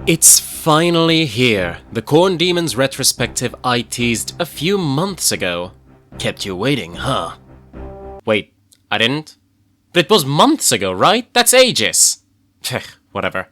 It's finally here, the Khorne Demons retrospective I teased a few months ago. Kept you waiting, huh? Wait, I didn't? But it was months ago, right? That's ages! Whatever.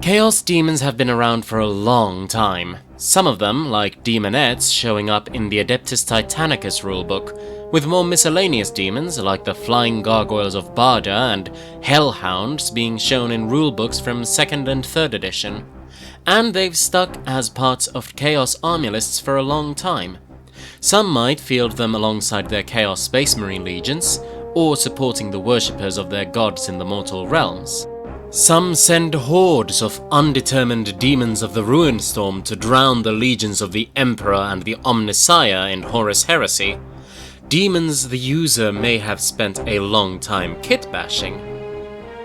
Chaos Demons have been around for a long time. Some of them, like Demonettes, showing up in the Adeptus Titanicus rulebook, with more miscellaneous demons like the Flying Gargoyles of Barda and Hellhounds being shown in rulebooks from 2nd and 3rd edition. And they've stuck as parts of Chaos army lists for a long time. Some might field them alongside their Chaos Space Marine legions, or supporting the worshippers of their gods in the mortal realms. Some send hordes of undetermined demons of the Ruinstorm to drown the legions of the Emperor and the Omnissiah in Horus Heresy. Demons the user may have spent a long time kit bashing.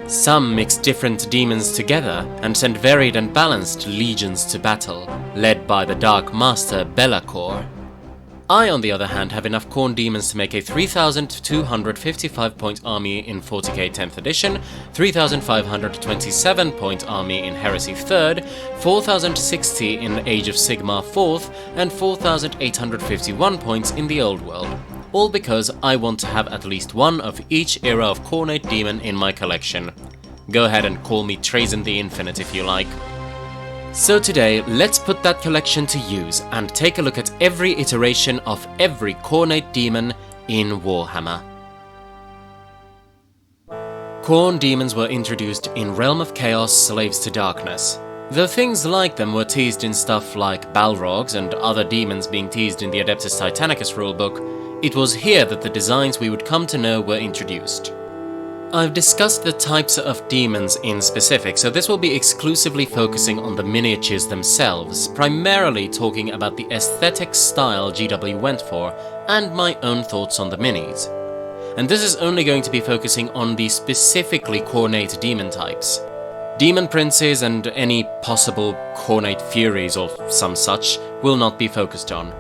Some mix different demons together and send varied and balanced legions to battle, led by the Dark Master Be'lakor. I, on the other hand, have enough Khorne Demons to make a 3,255 point army in 40k 10th edition, 3,527 point army in Heresy 3rd, 4,060 in Age of Sigmar 4th, and 4,851 points in the Old World. All because I want to have at least one of each era of Khornate Demon in my collection. Go ahead and call me Trazen the Infinite if you like. So today, let's put that collection to use and take a look at every iteration of every Khornate Demon in Warhammer. Khorne Demons were introduced in Realm of Chaos Slaves to Darkness. Though things like them were teased in stuff like Balrogs and other demons being teased in the Adeptus Titanicus rulebook, it was here that the designs we would come to know were introduced. I've discussed the types of demons in specific, so this will be exclusively focusing on the miniatures themselves, primarily talking about the aesthetic style GW went for, and my own thoughts on the minis. And this is only going to be focusing on the specifically Khornate demon types. Demon Princes and any possible Khornate Furies or some such will not be focused on.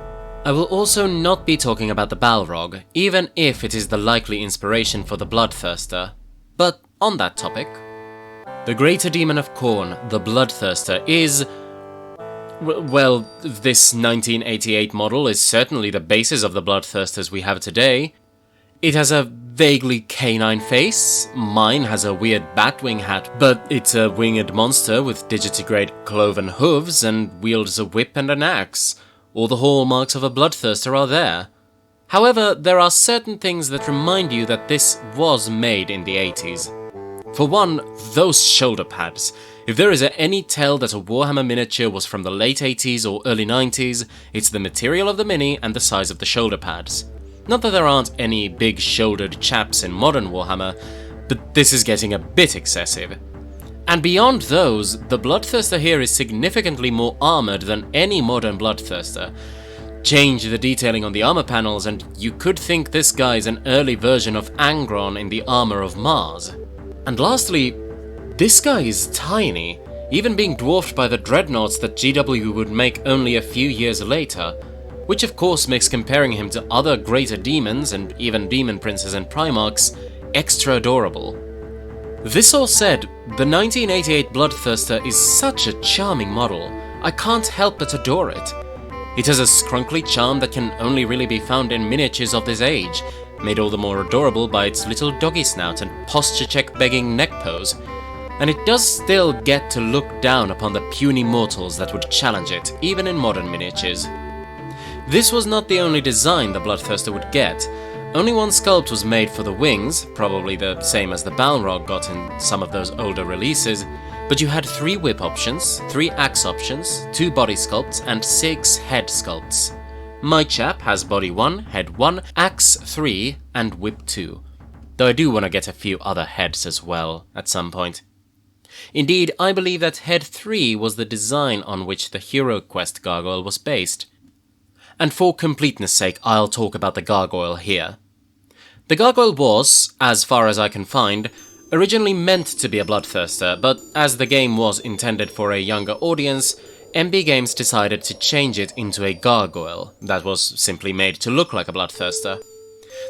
I will also not be talking about the Balrog, even if it is the likely inspiration for the Bloodthirster. But on that topic, the Greater Demon of Khorne, the Bloodthirster, is... well, this 1988 model is certainly the basis of the Bloodthirsters we have today. It has a vaguely canine face, mine has a weird batwing hat, but it's a winged monster with digitigrade cloven hooves and wields a whip and an axe. All the hallmarks of a Bloodthirster are there. However, there are certain things that remind you that this was made in the 80s. For one, those shoulder pads. If there is any tell that a Warhammer miniature was from the late 80s or early 90s, it's the material of the mini and the size of the shoulder pads. Not that there aren't any big-shouldered chaps in modern Warhammer, but this is getting a bit excessive. And beyond those, the Bloodthirster here is significantly more armoured than any modern Bloodthirster. Change the detailing on the armor panels and you could think this guy is an early version of Angron in the armor of Mars. And lastly, this guy is tiny, even being dwarfed by the dreadnoughts that GW would make only a few years later, which of course makes comparing him to other greater demons and even demon princes and primarchs extra adorable. This all said, the 1988 Bloodthirster is such a charming model, I can't help but adore it. It has a scrunkly charm that can only really be found in miniatures of this age, made all the more adorable by its little doggy snout and posture check begging neck pose, and it does still get to look down upon the puny mortals that would challenge it, even in modern miniatures. This was not the only design the Bloodthirster would get. Only one sculpt was made for the wings, probably the same as the Balrog got in some of those older releases, but you had 3 whip options, 3 axe options, 2 body sculpts, and 6 head sculpts. My chap has body 1, head 1, axe 3, and whip 2. Though I do want to get a few other heads as well, at some point. Indeed, I believe that head 3 was the design on which the HeroQuest gargoyle was based. And for completeness' sake, I'll talk about the gargoyle here. The gargoyle was, as far as I can find, originally meant to be a Bloodthirster, but as the game was intended for a younger audience, MB Games decided to change it into a gargoyle that was simply made to look like a Bloodthirster.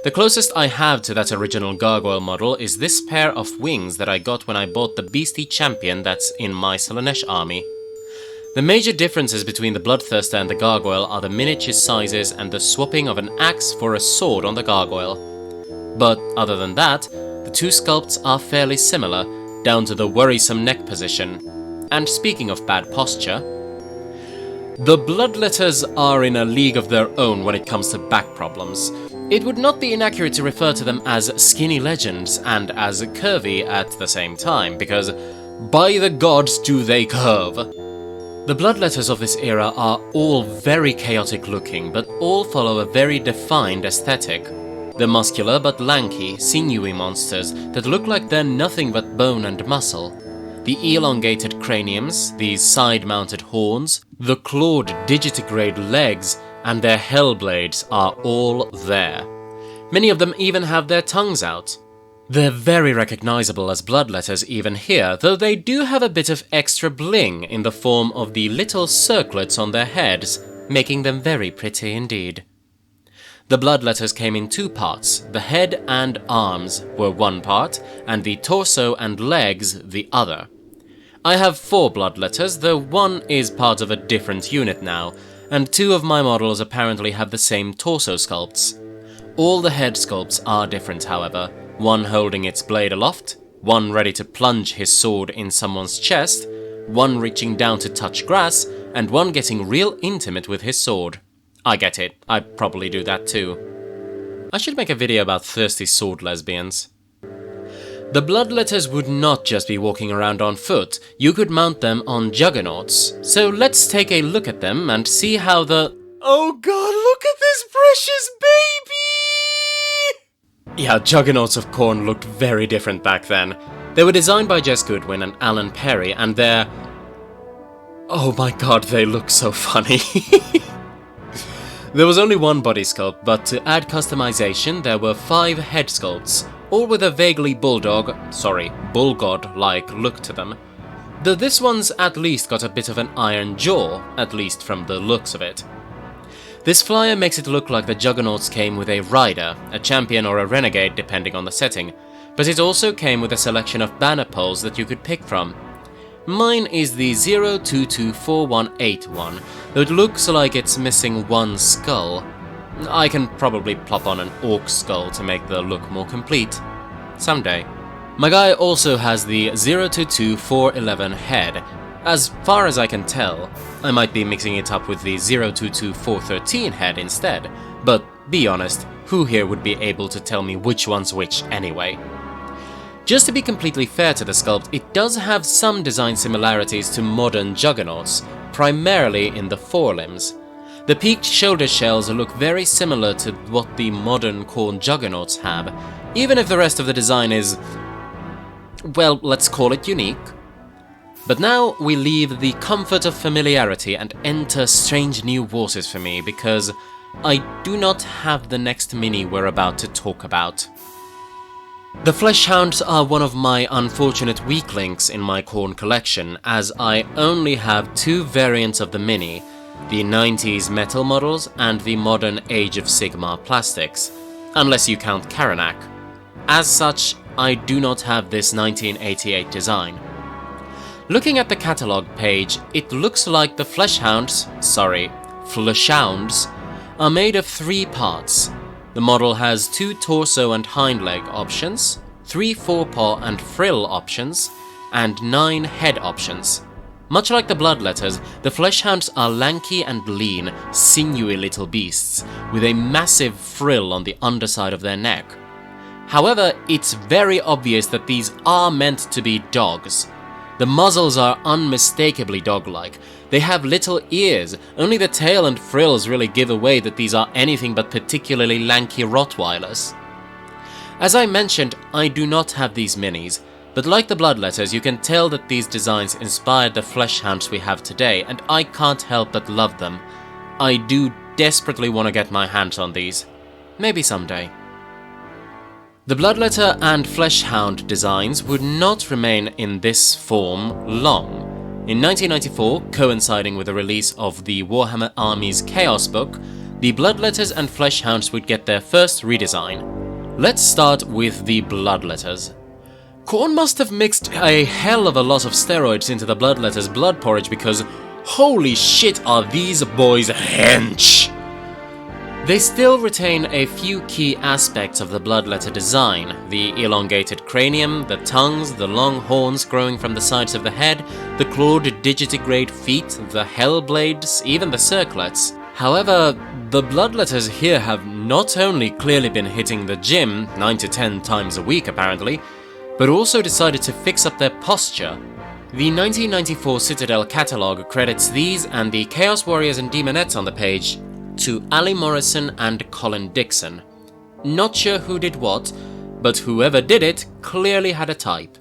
The closest I have to that original gargoyle model is this pair of wings that I got when I bought the beastie champion that's in my Slaanesh army. The major differences between the Bloodthirster and the gargoyle are the miniature sizes and the swapping of an axe for a sword on the gargoyle. But other than that, the two sculpts are fairly similar, down to the worrisome neck position. And speaking of bad posture, the Bloodletters are in a league of their own when it comes to back problems. It would not be inaccurate to refer to them as skinny legends and as curvy at the same time, because by the gods do they curve! The Bloodletters of this era are all very chaotic looking, but all follow a very defined aesthetic. They're muscular but lanky, sinewy monsters that look like they're nothing but bone and muscle. The elongated craniums, these side-mounted horns, the clawed digitigrade legs, and their hellblades are all there. Many of them even have their tongues out. They're very recognizable as Bloodletters even here, though they do have a bit of extra bling in the form of the little circlets on their heads, making them very pretty indeed. The Bloodletters came in two parts. The head and arms were one part, and the torso and legs the other. I have 4 Bloodletters, though one is part of a different unit now, and 2 of my models apparently have the same torso sculpts. All the head sculpts are different, however, one holding its blade aloft, one ready to plunge his sword in someone's chest, one reaching down to touch grass, and one getting real intimate with his sword. I get it, I'd probably do that too. I should make a video about thirsty sword lesbians. The Bloodletters would not just be walking around on foot, you could mount them on juggernauts. So let's take a look at them and see how the— oh god, look at this precious baby! Yeah, juggernauts of Khorne looked very different back then. They were designed by Jess Goodwin and Alan Perry, and they're— oh my god, they look so funny. There was only one body sculpt, but to add customization there were 5 head sculpts, all with a vaguely bullgod-like look to them. Though this one's at least got a bit of an iron jaw, at least from the looks of it. This flyer makes it look like the Juggernauts came with a rider, a champion or a renegade depending on the setting, but it also came with a selection of banner poles that you could pick from. Mine is the 022418 though it looks like it's missing one skull. I can probably plop on an orc skull to make the look more complete. Someday. My guy also has the 022411 head. As far as I can tell, I might be mixing it up with the 022413 head instead, but be honest, who here would be able to tell me which one's which anyway? Just to be completely fair to the sculpt, it does have some design similarities to modern juggernauts, primarily in the forelimbs. The peaked shoulder shells look very similar to what the modern Khorne juggernauts have, even if the rest of the design is, well, let's call it unique. But now we leave the comfort of familiarity and enter strange new waters for me, because I do not have the next mini we're about to talk about. The Fleshhounds are one of my unfortunate weak links in my Khorne collection, as I only have 2 variants of the mini, the 90s metal models and the modern Age of Sigmar plastics, unless you count Karanak. As such, I do not have this 1988 design. Looking at the catalogue page, it looks like the Fleshhounds are made of 3 parts. The model has 2 torso and hind leg options, 3 forepaw and frill options, and 9 head options. Much like the Bloodletters, the Fleshhounds are lanky and lean, sinewy little beasts, with a massive frill on the underside of their neck. However, it's very obvious that these are meant to be dogs. The muzzles are unmistakably dog-like. They have little ears, only the tail and frills really give away that these are anything but particularly lanky Rottweilers. As I mentioned, I do not have these minis, but like the Bloodletters, you can tell that these designs inspired the Fleshhounds we have today, and I can't help but love them. I do desperately want to get my hands on these. Maybe someday. The Bloodletter and Fleshhound designs would not remain in this form long. In 1994, coinciding with the release of the Warhammer Army's Chaos book, the Bloodletters and Fleshhounds would get their first redesign. Let's start with the Bloodletters. Khorne must have mixed a hell of a lot of steroids into the Bloodletters' blood porridge because holy shit are these boys hench! They still retain a few key aspects of the Bloodletter design: the elongated cranium, the tongues, the long horns growing from the sides of the head, the clawed digitigrade feet, the hellblades, even the circlets. However, the Bloodletters here have not only clearly been hitting the gym 9 to 10 times a week apparently, but also decided to fix up their posture. The 1994 Citadel catalogue credits these and the Chaos Warriors and Demonettes on the page to Ali Morrison and Colin Dixon. Not sure who did what, but whoever did it clearly had a type.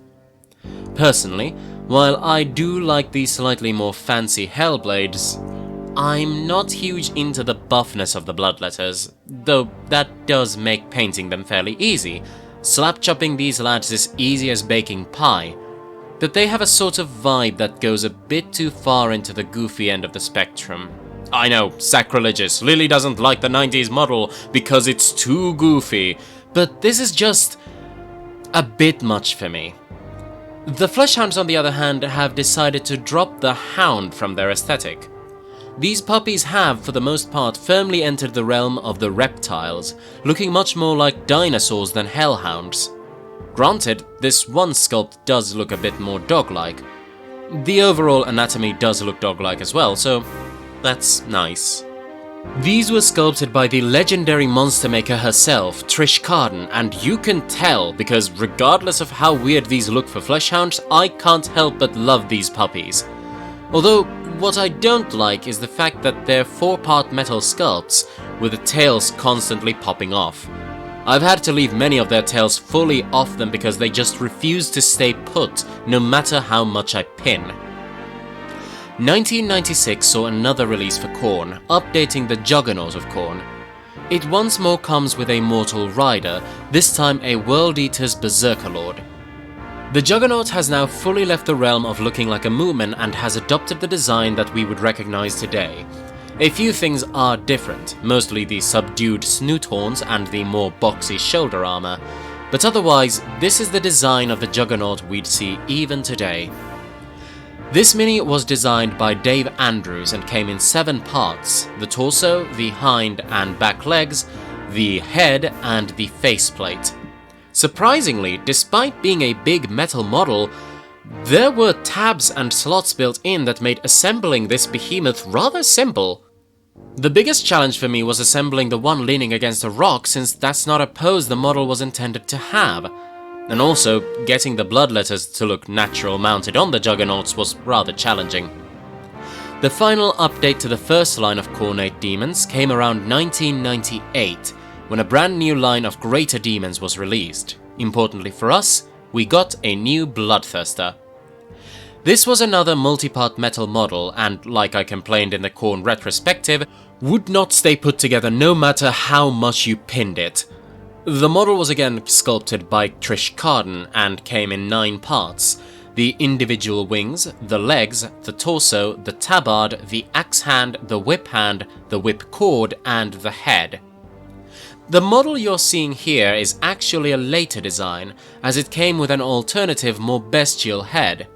Personally, while I do like the slightly more fancy Hellblades, I'm not huge into the buffness of the Bloodletters, though that does make painting them fairly easy. Slap-chopping these lads is easy as baking pie, but they have a sort of vibe that goes a bit too far into the goofy end of the spectrum. I know, sacrilegious, Lilly doesn't like the 90s model because it's too goofy, but this is just a bit much for me. The Fleshhounds, on the other hand, have decided to drop the hound from their aesthetic. These puppies have, for the most part, firmly entered the realm of the reptiles, looking much more like dinosaurs than hellhounds. Granted, this one sculpt does look a bit more dog-like. The overall anatomy does look dog-like as well, so that's nice. These were sculpted by the legendary monster maker herself, Trish Carden, and you can tell because regardless of how weird these look for Fleshhounds, I can't help but love these puppies. Although, what I don't like is the fact that they're 4-part metal sculpts, with the tails constantly popping off. I've had to leave many of their tails fully off them because they just refuse to stay put, no matter how much I pin. 1996 saw another release for Khorne, updating the Juggernaut of Khorne. It once more comes with a mortal rider, this time a World Eater's Berserker Lord. The Juggernaut has now fully left the realm of looking like a Moomin and has adopted the design that we would recognize today. A few things are different, mostly the subdued snoot horns and the more boxy shoulder armor, but otherwise, this is the design of the Juggernaut we'd see even today. This mini was designed by Dave Andrews and came in 7 parts: the torso, the hind and back legs, the head and the faceplate. Surprisingly, despite being a big metal model, there were tabs and slots built in that made assembling this behemoth rather simple. The biggest challenge for me was assembling the one leaning against a rock, since that's not a pose the model was intended to have. And also, getting the Bloodletters to look natural mounted on the Juggernauts was rather challenging. The final update to the first line of Khorne Demons came around 1998, when a brand new line of Greater Demons was released. Importantly for us, we got a new Bloodthirster. This was another multi-part metal model, and like I complained in the Khorne Retrospective, would not stay put together no matter how much you pinned it. The model was again sculpted by Trish Carden and came in 9 parts: the individual wings, the legs, the torso, the tabard, the axe hand, the whip cord, and the head. The model you're seeing here is actually a later design, as it came with an alternative, more bestial head.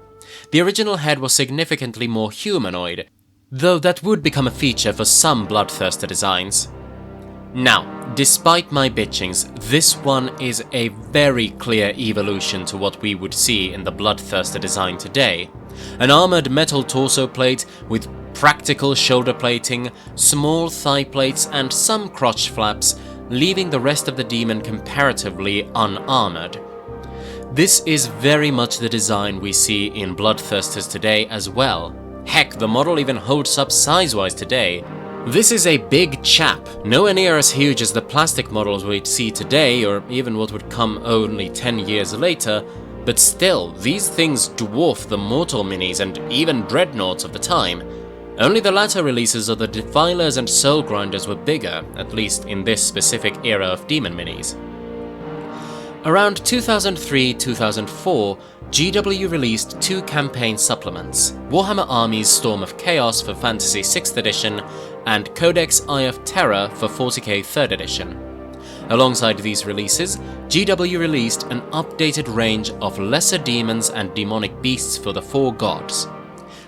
The original head was significantly more humanoid, though that would become a feature for some Bloodthirster designs. Now, despite my bitchings, this one is a very clear evolution to what we would see in the Bloodthirster design today. An armored metal torso plate with practical shoulder plating, small thigh plates and some crotch flaps, leaving the rest of the demon comparatively unarmored. This is very much the design we see in Bloodthirsters today as well. Heck, the model even holds up size-wise today. This is a big chap, nowhere near as huge as the plastic models we'd see today, or even what would come only 10 years later, but still, these things dwarf the Mortal Minis and even Dreadnoughts of the time. Only the latter releases of the Defilers and Soul Grinders were bigger, at least in this specific era of Demon Minis. Around 2003-2004, GW released 2 campaign supplements, Warhammer Armies Storm of Chaos for Fantasy 6th edition and Codex Eye of Terror for 40k 3rd edition. Alongside these releases, GW released an updated range of lesser demons and demonic beasts for the 4 gods.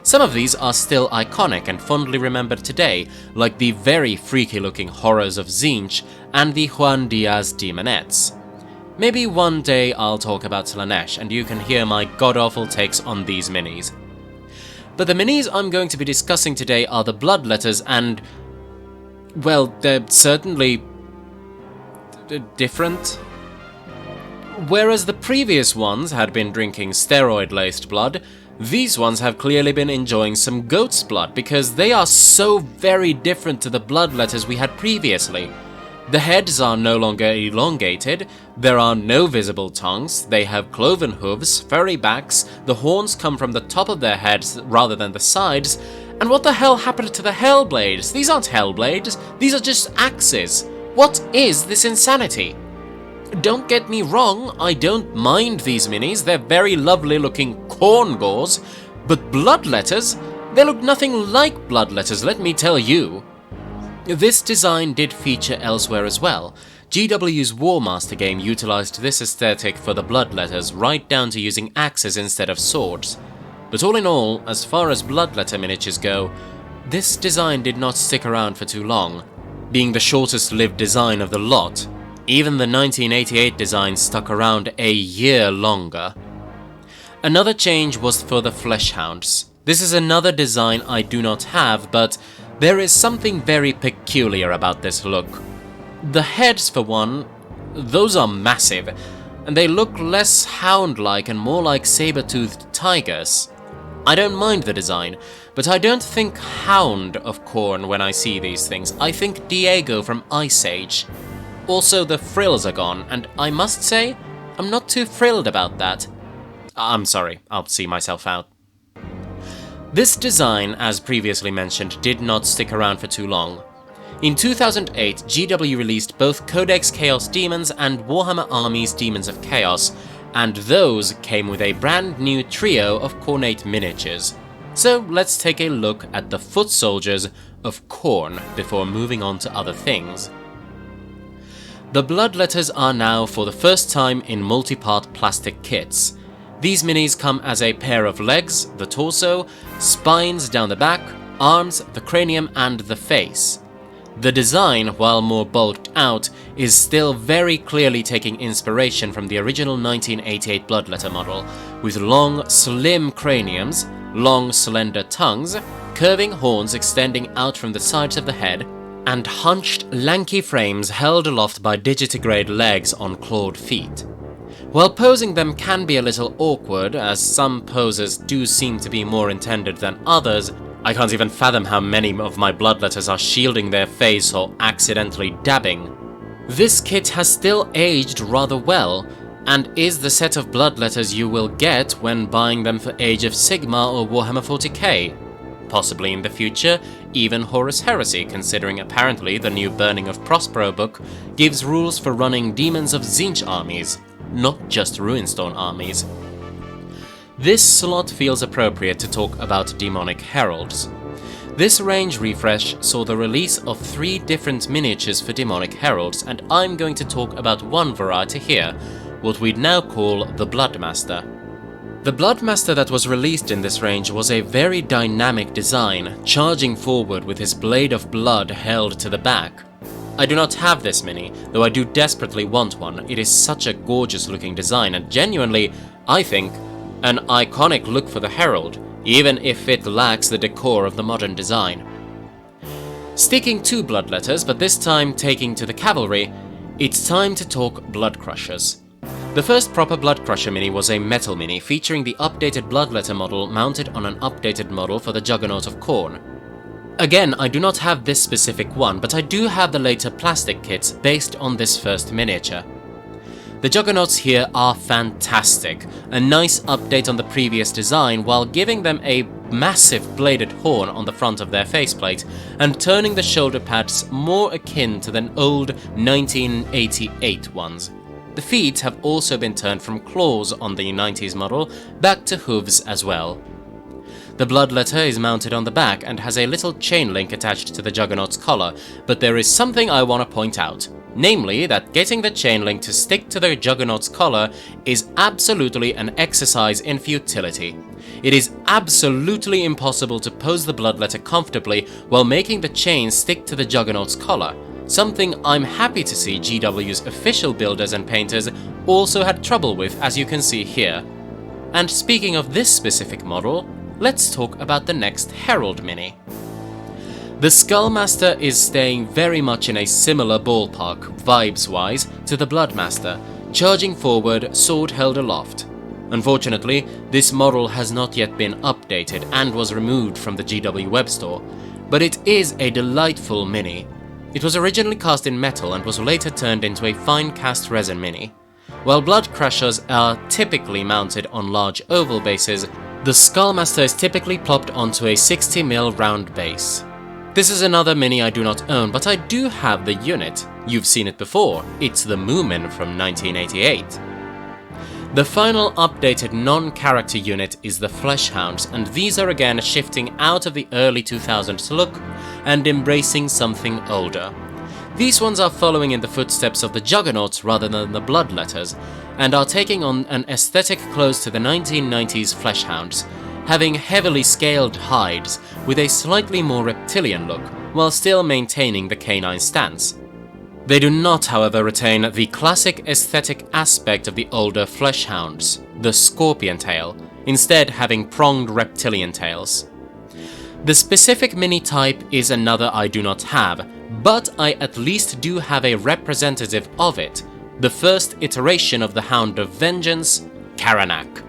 Some of these are still iconic and fondly remembered today, like the very freaky looking horrors of Tzeentch and the Juan Diaz demonettes. Maybe one day I'll talk about Slaanesh and you can hear my god-awful takes on these minis. But the minis I'm going to be discussing today are the Bloodletters and, well, they're certainly different. Whereas the previous ones had been drinking steroid-laced blood, these ones have clearly been enjoying some goat's blood because they are so very different to the Bloodletters we had previously. The heads are no longer elongated, there are no visible tongues, they have cloven hooves, furry backs, the horns come from the top of their heads rather than the sides, and what the hell happened to the Hellblades? These aren't Hellblades, these are just axes. What is this insanity? Don't get me wrong, I don't mind these minis, they're very lovely looking Khorne gores, but Bloodletters? They look nothing like Bloodletters, let me tell you. This design did feature elsewhere as well. GW's War Master game utilized this aesthetic for the Bloodletters right down to using axes instead of swords. But all in all, as far as Bloodletter miniatures go, this design did not stick around for too long, being the shortest lived design of the lot. Even the 1988 design stuck around a year longer. Another change was for the Fleshhounds. This is another design I do not have, but there is something very peculiar about this look. The heads, for one, those are massive, and they look less hound-like and more like saber-toothed tigers. I don't mind the design, but I don't think Hound of Khorne when I see these things. I think Diego from Ice Age. Also, the frills are gone, and I must say, I'm not too thrilled about that. I'm sorry, I'll see myself out. This design, as previously mentioned, did not stick around for too long. In 2008, GW released both Codex Chaos Demons and Warhammer Armies Demons of Chaos, and those came with a brand new trio of Khorne Miniatures. So let's take a look at the foot soldiers of Khorne before moving on to other things. The Bloodletters are now for the first time in multi-part plastic kits. These minis come as a pair of legs, the torso, spines down the back, arms, the cranium and the face. The design, while more bulked out, is still very clearly taking inspiration from the original 1988 Bloodletter model, with long, slim craniums, long, slender tongues, curving horns extending out from the sides of the head, and hunched, lanky frames held aloft by digitigrade legs on clawed feet. While posing them can be a little awkward, as some poses do seem to be more intended than others, I can't even fathom how many of my Bloodletters are shielding their face or accidentally dabbing. This kit has still aged rather well, and is the set of Bloodletters you will get when buying them for Age of Sigmar or Warhammer 40k. Possibly in the future, even Horus Heresy, considering apparently the new Burning of Prospero book gives rules for running Demons of Tzeentch armies, not just Ruinstone armies. This slot feels appropriate to talk about Demonic Heralds. This range refresh saw the release of 3 different miniatures for Demonic Heralds, and I'm going to talk about one variety here, what we'd now call the Bloodmaster. The Bloodmaster that was released in this range was a very dynamic design, charging forward with his blade of blood held to the back. I do not have this mini, though I do desperately want one. It is such a gorgeous looking design and genuinely, I think, an iconic look for the Herald, even if it lacks the decor of the modern design. Sticking to Bloodletters, but this time taking to the cavalry, it's time to talk Bloodcrushers. The first proper Bloodcrusher mini was a metal mini featuring the updated Bloodletter model mounted on an updated model for the Juggernaut of Khorne. Again, I do not have this specific one, but I do have the later plastic kits based on this first miniature. The Juggernauts here are fantastic, a nice update on the previous design while giving them a massive bladed horn on the front of their faceplate and turning the shoulder pads more akin to the old 1988 ones. The feet have also been turned from claws on the 90s model back to hooves as well. The bloodletter is mounted on the back and has a little chain link attached to the Juggernaut's collar, but there is something I want to point out. Namely, that getting the chain link to stick to the Juggernaut's collar is absolutely an exercise in futility. It is absolutely impossible to pose the bloodletter comfortably while making the chain stick to the Juggernaut's collar, something I'm happy to see GW's official builders and painters also had trouble with, as you can see here. And speaking of this specific model, let's talk about the next Herald Mini. The Skullmaster is staying very much in a similar ballpark, vibes-wise, to the Bloodmaster, charging forward, sword held aloft. Unfortunately, this model has not yet been updated and was removed from the GW web store, but it is a delightful mini. It was originally cast in metal and was later turned into a fine cast resin mini. While Blood Crushers are typically mounted on large oval bases, the Skullmaster is typically plopped onto a 60mm round base. This is another mini I do not own, but I do have the unit. You've seen it before, it's the Moomin from 1988. The final updated non-character unit is the Fleshhounds, and these are again shifting out of the early 2000s look and embracing something older. These ones are following in the footsteps of the Juggernauts rather than the Bloodletters, and are taking on an aesthetic close to the 1990s Fleshhounds, having heavily scaled hides with a slightly more reptilian look, while still maintaining the canine stance. They do not, however, retain the classic aesthetic aspect of the older Fleshhounds, the scorpion tail, instead having pronged reptilian tails. The specific mini type is another I do not have, but I at least do have a representative of it, the first iteration of the Hound of Vengeance, Karanak.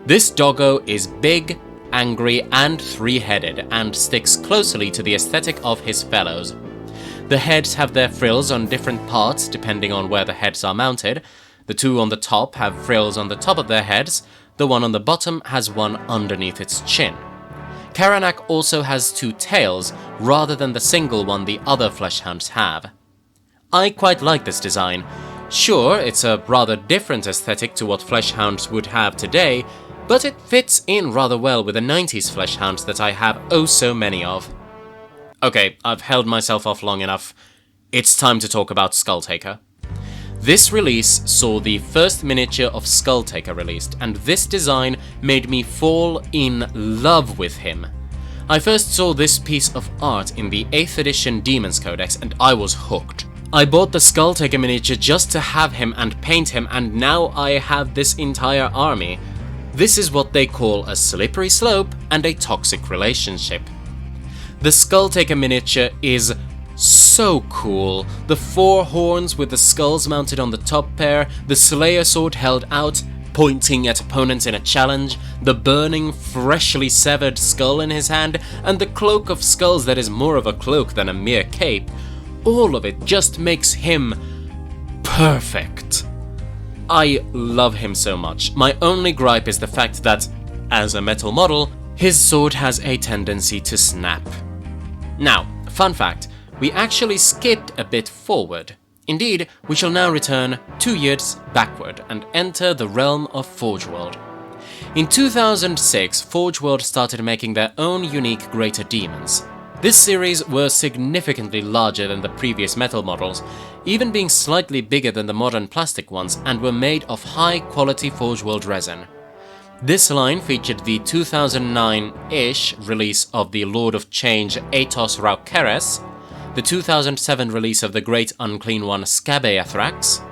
This doggo is big, angry, and three-headed, and sticks closely to the aesthetic of his fellows. The heads have their frills on different parts depending on where the heads are mounted. The two on the top have frills on the top of their heads, the one on the bottom has one underneath its chin. Karanak also has two tails, rather than the single one the other Fleshhounds have. I quite like this design. Sure, it's a rather different aesthetic to what Fleshhounds would have today, but it fits in rather well with the 90s Fleshhounds that I have oh so many of. Okay, I've held myself off long enough. It's time to talk about Skulltaker. This release saw the first miniature of Skulltaker released, and this design made me fall in love with him. I first saw this piece of art in the 8th edition Daemons Codex, and I was hooked. I bought the Skulltaker miniature just to have him and paint him, and now I have this entire army. This is what they call a slippery slope and a toxic relationship. The Skulltaker miniature is so cool. The 4 horns with the skulls mounted on the top pair, the Slayer sword held out, pointing at opponents in a challenge, the burning, freshly severed skull in his hand, and the cloak of skulls that is more of a cloak than a mere cape. All of it just makes him perfect. I love him so much. My only gripe is the fact that, as a metal model, his sword has a tendency to snap. Now, fun fact, we actually skipped a bit forward. Indeed, we shall now return 2 years backward and enter the realm of Forge World. In 2006, Forge World started making their own unique Greater Demons. This series were significantly larger than the previous metal models, even being slightly bigger than the modern plastic ones, and were made of high-quality Forge World resin. This line featured the 2009-ish release of the Lord of Change Atos Raukeres, the 2007 release of the Great Unclean One Scabeathrax,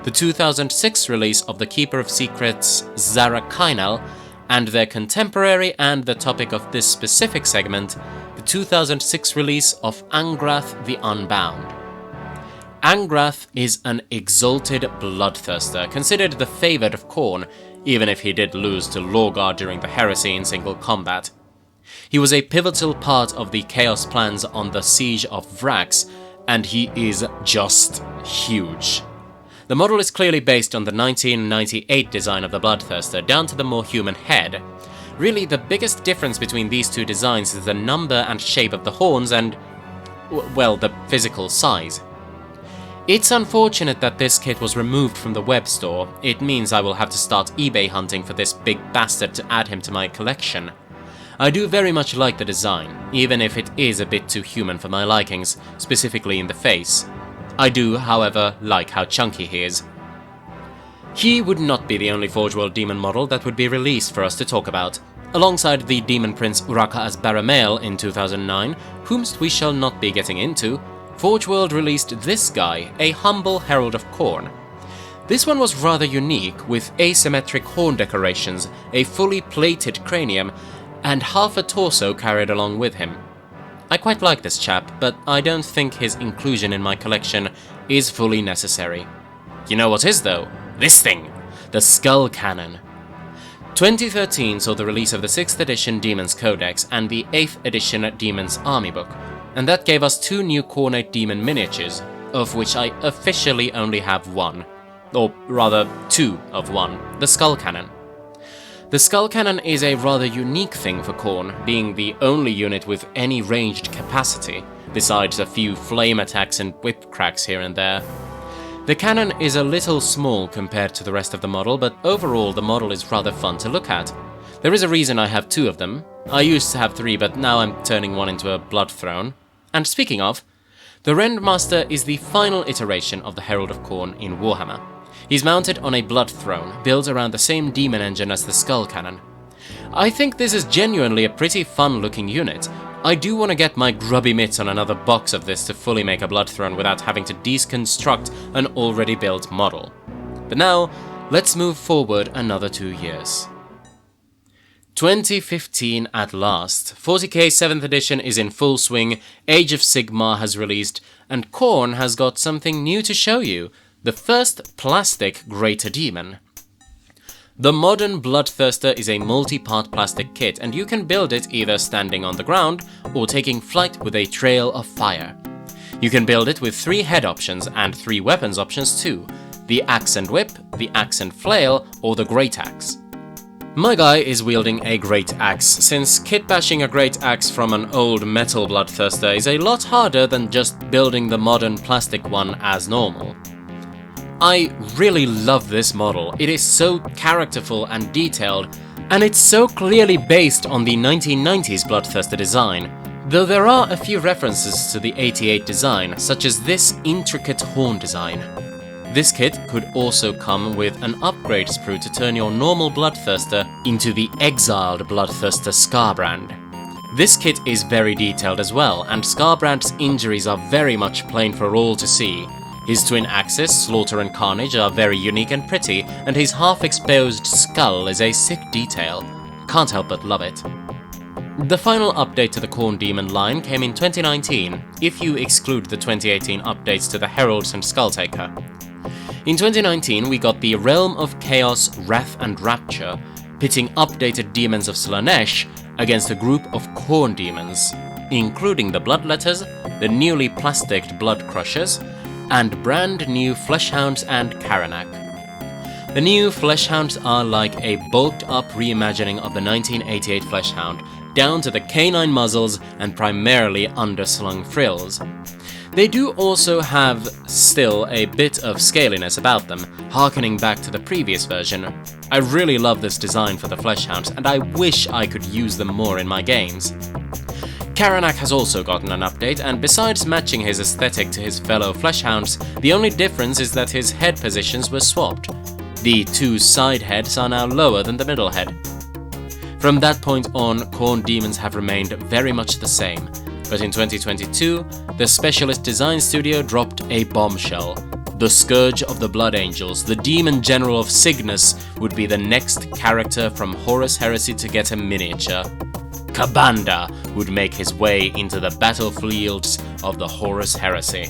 the 2006 release of the Keeper of Secrets Zara Kainal, and their contemporary and the topic of this specific segment, the 2006 release of Angrath the Unbound. Angrath is an exalted bloodthirster, considered the favoured of Khorne, even if he did lose to Lorgar during the Heresy in single combat. He was a pivotal part of the Chaos plans on the Siege of Vrax, and he is just huge. The model is clearly based on the 1998 design of the Bloodthirster, down to the more human head. Really, the biggest difference between these two designs is the number and shape of the horns and, well, the physical size. It's unfortunate that this kit was removed from the web store. It means I will have to start eBay hunting for this big bastard to add him to my collection. I do very much like the design, even if it is a bit too human for my likings, specifically in the face. I do, however, like how chunky he is. He would not be the only Forge World Demon model that would be released for us to talk about. Alongside the Demon Prince Uraka as Baramael in 2009, whomst we shall not be getting into, Forge World released this guy, a humble Herald of Khorne. This one was rather unique, with asymmetric horn decorations, a fully plated cranium, and half a torso carried along with him. I quite like this chap, but I don't think his inclusion in my collection is fully necessary. You know what is though? This thing! The Skull Cannon. 2013 saw the release of the 6th edition Demons Codex and the 8th edition Demons Army Book, and that gave us 2 new Khorne Demon Miniatures, of which I officially only have one. Or rather, 2 of one, the Skull Cannon. The Skull Cannon is a rather unique thing for Khorne, being the only unit with any ranged capacity, besides a few flame attacks and whip cracks here and there. The cannon is a little small compared to the rest of the model, but overall the model is rather fun to look at. There is a reason I have 2 of them. I used to have 3, but now I'm turning one into a blood throne. And speaking of, the Rendmaster is the final iteration of the Herald of Khorne in Warhammer. He's mounted on a blood throne, built around the same demon engine as the Skull Cannon. I think this is genuinely a pretty fun looking unit. I do want to get my grubby mitts on another box of this to fully make a blood throne without having to deconstruct an already built model. But now, let's move forward another 2 years. 2015 at last. 40k 7th edition is in full swing, Age of Sigmar has released, and Khorne has got something new to show you. The first plastic Greater Demon. The modern Bloodthirster is a multi-part plastic kit, and you can build it either standing on the ground or taking flight with a trail of fire. You can build it with 3 head options and 3 weapons options too, the Axe and Whip, the Axe and Flail, or the Great Axe. My guy is wielding a Great Axe, since kit bashing a Great Axe from an old metal Bloodthirster is a lot harder than just building the modern plastic one as normal. I really love this model. It is so characterful and detailed, and it's so clearly based on the 1990s Bloodthirster design, though there are a few references to the 88 design, such as this intricate horn design. This kit could also come with an upgrade sprue to turn your normal Bloodthirster into the exiled Bloodthirster Skarbrand. This kit is very detailed as well, and Skarbrand's injuries are very much plain for all to see. His twin axes, Slaughter and Carnage, are very unique and pretty, and his half-exposed skull is a sick detail. Can't help but love it. The final update to the Khorne Demon line came in 2019, if you exclude the 2018 updates to the Heralds and Skulltaker. In 2019 we got the Realm of Chaos, Wrath and Rapture, pitting updated demons of Slaanesh against a group of Khorne demons, including the Bloodletters, the newly plasticed Blood Crushers, and brand new Fleshhounds and Karanak. The new Fleshhounds are like a bulked up reimagining of the 1988 Fleshhound, down to the canine muzzles and primarily underslung frills. They do also have still a bit of scaliness about them, harkening back to the previous version. I really love this design for the Fleshhounds, and I wish I could use them more in my games. Karanak has also gotten an update, and besides matching his aesthetic to his fellow Fleshhounds, the only difference is that his head positions were swapped. The 2 side heads are now lower than the middle head. From that point on, Khorne demons have remained very much the same, but in 2022, the Specialist Design Studio dropped a bombshell. The Scourge of the Blood Angels, the Demon General of Cygnus, would be the next character from Horus Heresy to get a miniature. Ka'Bandha would make his way into the battlefields of the Horus Heresy.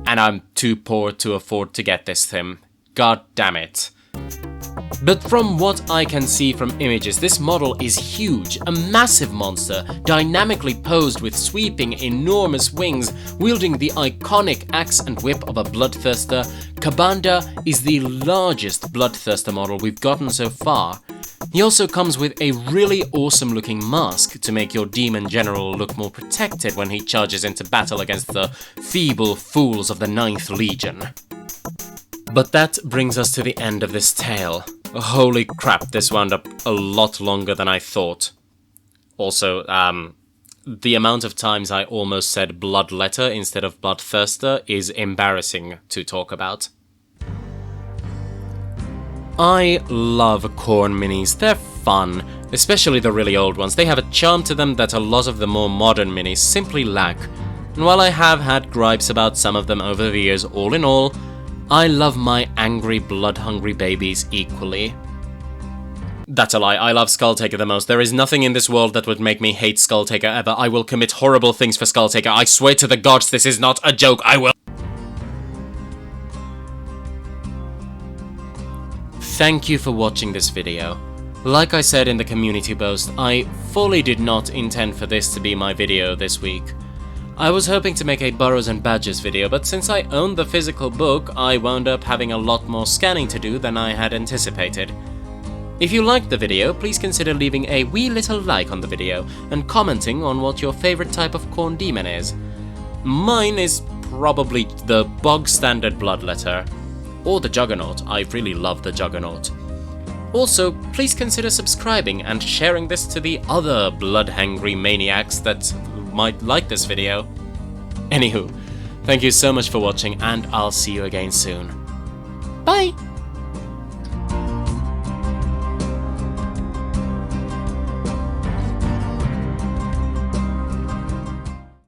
And I'm too poor to afford to get this thing. God damn it. But from what I can see from images, this model is huge, a massive monster, dynamically posed with sweeping, enormous wings, wielding the iconic axe and whip of a Bloodthirster. Ka'Bandha is the largest Bloodthirster model we've gotten so far. He also comes with a really awesome looking mask to make your demon general look more protected when he charges into battle against the feeble fools of the 9th Legion. But that brings us to the end of this tale. Holy crap, this wound up a lot longer than I thought. Also, the amount of times I almost said bloodletter instead of bloodthirster is embarrassing to talk about. I love Khorne minis, they're fun, especially the really old ones. They have a charm to them that a lot of the more modern minis simply lack. And while I have had gripes about some of them over the years, all in all, I love my angry, blood-hungry babies equally. That's a lie, I love Skulltaker the most. There is nothing in this world that would make me hate Skulltaker ever. I will commit horrible things for Skulltaker. I swear to the gods this is not a joke, I will. Thank you for watching this video. Like I said in the community post, I fully did not intend for this to be my video this week. I was hoping to make a Burrows and Badges video, but since I owned the physical book, I wound up having a lot more scanning to do than I had anticipated. If you liked the video, please consider leaving a wee little like on the video and commenting on what your favorite type of Khorne demon is. Mine is probably the bog standard bloodletter. Or the Juggernaut, I really love the Juggernaut. Also, please consider subscribing and sharing this to the other blood-hungry maniacs that might like this video. Anywho, thank you so much for watching and I'll see you again soon. Bye!